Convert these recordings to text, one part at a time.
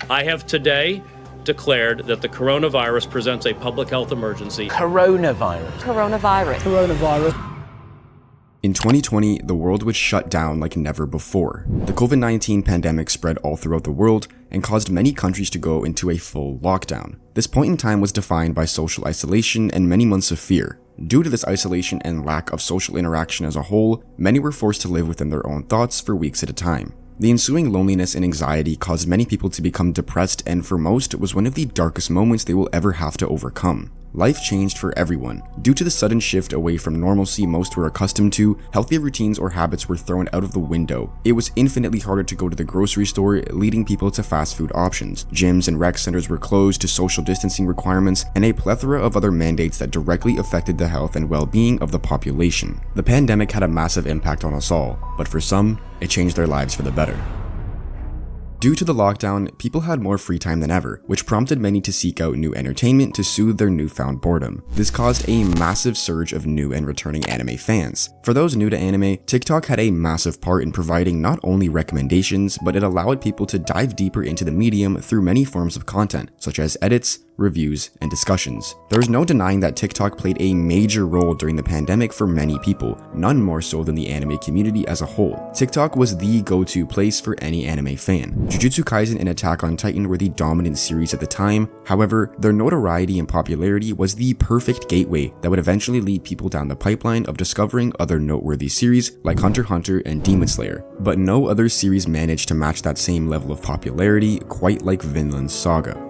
I have today declared that the coronavirus presents a public health emergency. Coronavirus. In 2020, the world was shut down like never before. The COVID-19 pandemic spread all throughout the world and caused many countries to go into a full lockdown. This point in time was defined by social isolation and many months of fear. Due to this isolation and lack of social interaction as a whole, many were forced to live within their own thoughts for weeks at a time. The ensuing loneliness and anxiety caused many people to become depressed, and for most, it was one of the darkest moments they will ever have to overcome. Life changed for everyone. Due to the sudden shift away from normalcy most were accustomed to, healthy routines or habits were thrown out of the window. It was infinitely harder to go to the grocery store, leading people to fast food options. Gyms and rec centers were closed to social distancing requirements, and a plethora of other mandates that directly affected the health and well-being of the population. The pandemic had a massive impact on us all, but for some, it changed their lives for the better. Due to the lockdown, people had more free time than ever, which prompted many to seek out new entertainment to soothe their newfound boredom. This caused a massive surge of new and returning anime fans. For those new to anime, TikTok had a massive part in providing not only recommendations, but it allowed people to dive deeper into the medium through many forms of content, such as edits, reviews, and discussions. There is no denying that TikTok played a major role during the pandemic for many people, none more so than the anime community as a whole. TikTok was the go-to place for any anime fan. Jujutsu Kaisen and Attack on Titan were the dominant series at the time. However, their notoriety and popularity was the perfect gateway that would eventually lead people down the pipeline of discovering other noteworthy series like Hunter x Hunter and Demon Slayer. But no other series managed to match that same level of popularity quite like Vinland Saga.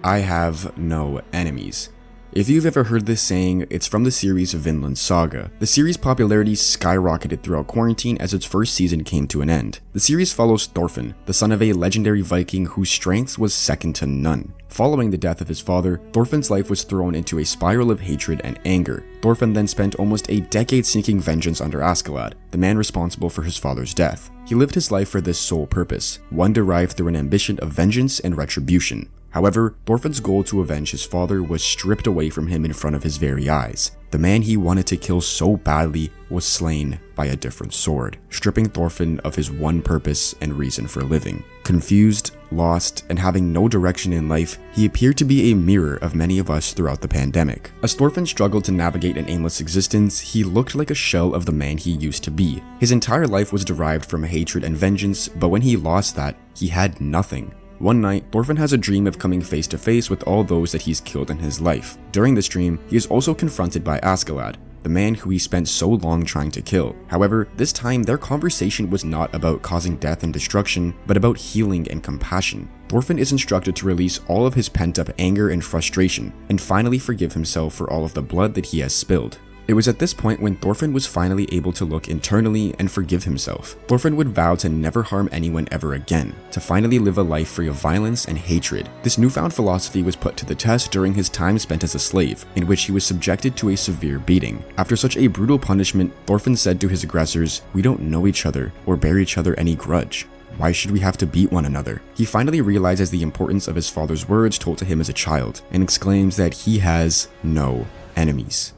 I have no enemies. If you've ever heard this saying, it's from the series Vinland Saga. The series' popularity skyrocketed throughout quarantine as its first season came to an end. The series follows Thorfinn, the son of a legendary Viking whose strength was second to none. Following the death of his father, Thorfinn's life was thrown into a spiral of hatred and anger. Thorfinn then spent almost a decade seeking vengeance under Askeladd, the man responsible for his father's death. He lived his life for this sole purpose, one derived through an ambition of vengeance and retribution. However, Thorfinn's goal to avenge his father was stripped away from him in front of his very eyes. The man he wanted to kill so badly was slain by a different sword, stripping Thorfinn of his one purpose and reason for living. Confused, lost, and having no direction in life, he appeared to be a mirror of many of us throughout the pandemic. As Thorfinn struggled to navigate an aimless existence, he looked like a shell of the man he used to be. His entire life was derived from hatred and vengeance, but when he lost that, he had nothing. One night, Thorfinn has a dream of coming face to face with all those that he's killed in his life. During this dream, he is also confronted by Askeladd, the man who he spent so long trying to kill. However, this time their conversation was not about causing death and destruction, but about healing and compassion. Thorfinn is instructed to release all of his pent-up anger and frustration, and finally forgive himself for all of the blood that he has spilled. It was at this point when Thorfinn was finally able to look internally and forgive himself. Thorfinn would vow to never harm anyone ever again, to finally live a life free of violence and hatred. This newfound philosophy was put to the test during his time spent as a slave, in which he was subjected to a severe beating. After such a brutal punishment, Thorfinn said to his aggressors, "We don't know each other or bear each other any grudge. Why should we have to beat one another?" He finally realizes the importance of his father's words told to him as a child, and exclaims that he has no enemies.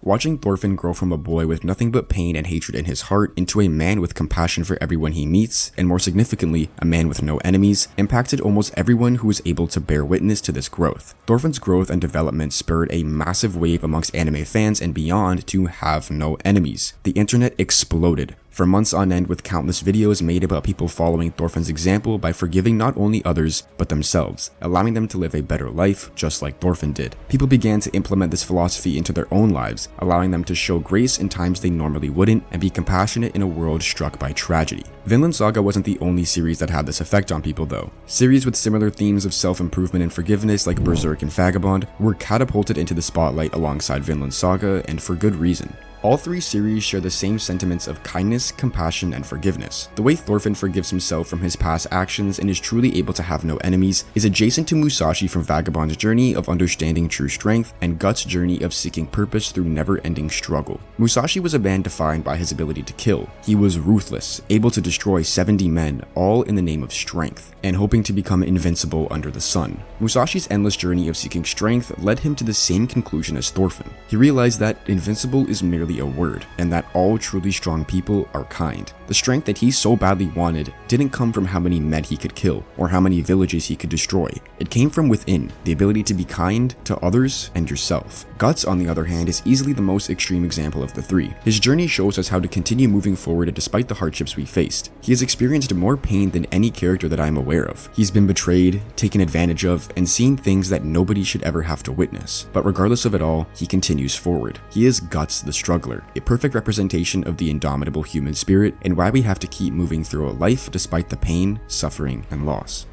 Watching Thorfinn grow from a boy with nothing but pain and hatred in his heart into a man with compassion for everyone he meets, and more significantly, a man with no enemies, impacted almost everyone who was able to bear witness to this growth. Thorfinn's growth and development spurred a massive wave amongst anime fans and beyond to have no enemies. The internet exploded. For months on end with countless videos made about people following Thorfinn's example by forgiving not only others, but themselves, allowing them to live a better life just like Thorfinn did. People began to implement this philosophy into their own lives, allowing them to show grace in times they normally wouldn't and be compassionate in a world struck by tragedy. Vinland Saga wasn't the only series that had this effect on people though. Series with similar themes of self-improvement and forgiveness like Berserk and Vagabond were catapulted into the spotlight alongside Vinland Saga, and for good reason. All three series share the same sentiments of kindness, compassion, and forgiveness. The way Thorfinn forgives himself from his past actions and is truly able to have no enemies is adjacent to Musashi from Vagabond's journey of understanding true strength and Guts' journey of seeking purpose through never-ending struggle. Musashi was a man defined by his ability to kill. He was ruthless, able to destroy 70 men, all in the name of strength, and hoping to become invincible under the sun. Musashi's endless journey of seeking strength led him to the same conclusion as Thorfinn. He realized that invincible is merely simply a word, and that all truly strong people are kind. The strength that he so badly wanted didn't come from how many men he could kill, or how many villages he could destroy. It came from within, the ability to be kind to others and yourself. Guts, on the other hand, is easily the most extreme example of the three. His journey shows us how to continue moving forward despite the hardships we faced. He has experienced more pain than any character that I am aware of. He's been betrayed, taken advantage of, and seen things that nobody should ever have to witness. But regardless of it all, he continues forward. He is Guts the Struggler, a perfect representation of the indomitable human spirit and why we have to keep moving through a life despite the pain, suffering, and loss.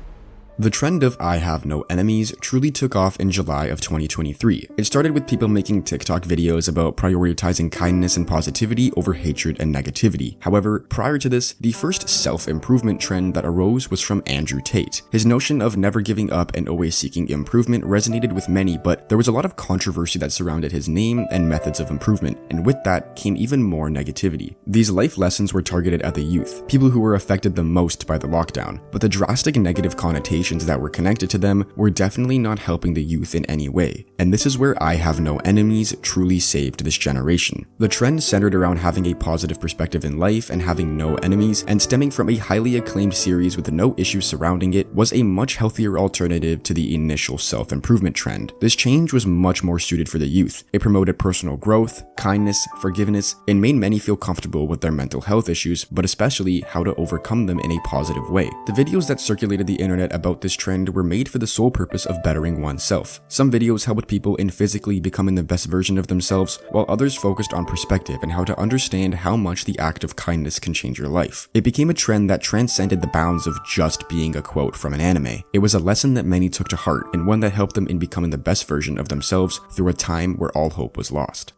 The trend of I have no enemies truly took off in July of 2023. It started with people making TikTok videos about prioritizing kindness and positivity over hatred and negativity. However, prior to this, the first self-improvement trend that arose was from Andrew Tate. His notion of never giving up and always seeking improvement resonated with many, but there was a lot of controversy that surrounded his name and methods of improvement, and with that came even more negativity. These life lessons were targeted at the youth, people who were affected the most by the lockdown, but the drastic negative connotations that were connected to them were definitely not helping the youth in any way, and this is where I have no enemies truly saved this generation. The trend centered around having a positive perspective in life and having no enemies, and stemming from a highly acclaimed series with no issues surrounding it, was a much healthier alternative to the initial self-improvement trend. This change was much more suited for the youth. It promoted personal growth, kindness, forgiveness, and made many feel comfortable with their mental health issues, but especially how to overcome them in a positive way. The videos that circulated the internet about this trend were made for the sole purpose of bettering oneself. Some videos helped people in physically becoming the best version of themselves, while others focused on perspective and how to understand how much the act of kindness can change your life. It became a trend that transcended the bounds of just being a quote from an anime. It was a lesson that many took to heart, and one that helped them in becoming the best version of themselves through a time where all hope was lost.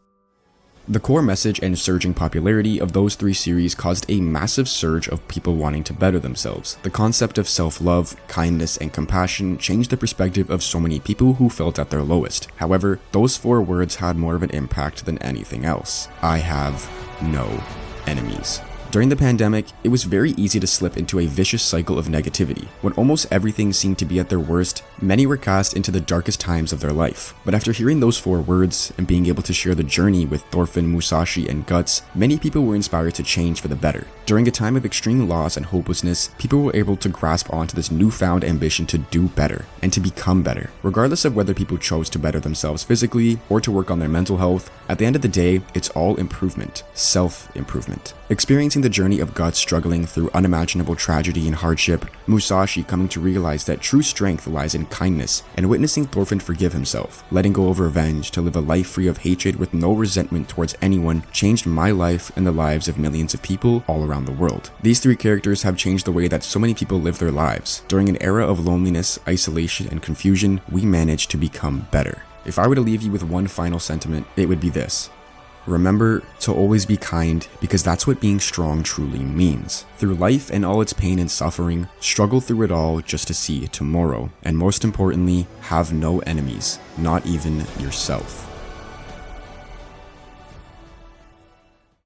The core message and surging popularity of those three series caused a massive surge of people wanting to better themselves. The concept of self-love, kindness, and compassion changed the perspective of so many people who felt at their lowest. However, those four words had more of an impact than anything else. I have no enemies. During the pandemic, it was very easy to slip into a vicious cycle of negativity. When almost everything seemed to be at their worst, many were cast into the darkest times of their life. But after hearing those four words and being able to share the journey with Thorfinn, Musashi, and Guts, many people were inspired to change for the better. During a time of extreme loss and hopelessness, people were able to grasp onto this newfound ambition to do better and to become better. Regardless of whether people chose to better themselves physically or to work on their mental health, at the end of the day, it's all improvement, self-improvement. Experiencing the journey of Guts struggling through unimaginable tragedy and hardship, Musashi coming to realize that true strength lies in kindness, and witnessing Thorfinn forgive himself, letting go of revenge to live a life free of hatred with no resentment towards anyone, changed my life and the lives of millions of people all around the world. These three characters have changed the way that so many people live their lives. During an era of loneliness, isolation, and confusion, we managed to become better. If I were to leave you with one final sentiment, it would be this. Remember to always be kind, because that's what being strong truly means. Through life and all its pain and suffering, struggle through it all just to see tomorrow. And most importantly, have no enemies, not even yourself.